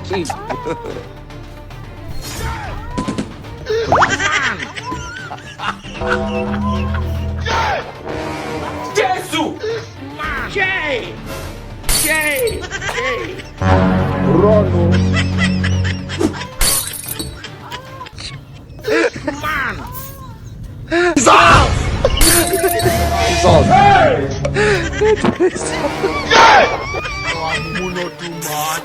Jesus! Jay! Rono. Man! Jesus! Not too much.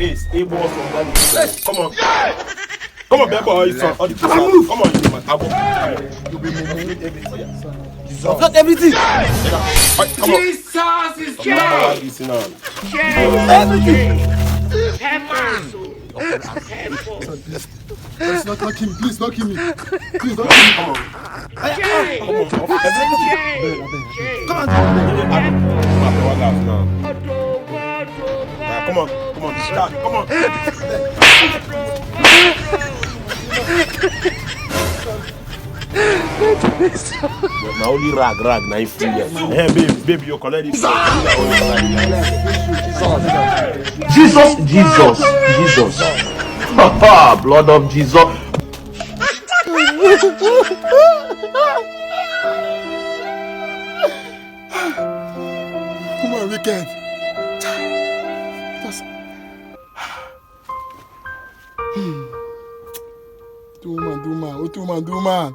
Ace, A balls from Daddy. Come on. Come on, boy. Come on, man. You be moving everything. Not everything. Come on. Jesus is Jay! Everything. Please not kill me. Please not kill me. Please not kill me. Come on. Come on. Start. Come on. Now only rag now you free. Hey baby, you collect it. Jesus. Haha, blood of Jesus. Come on, wicked. Do man.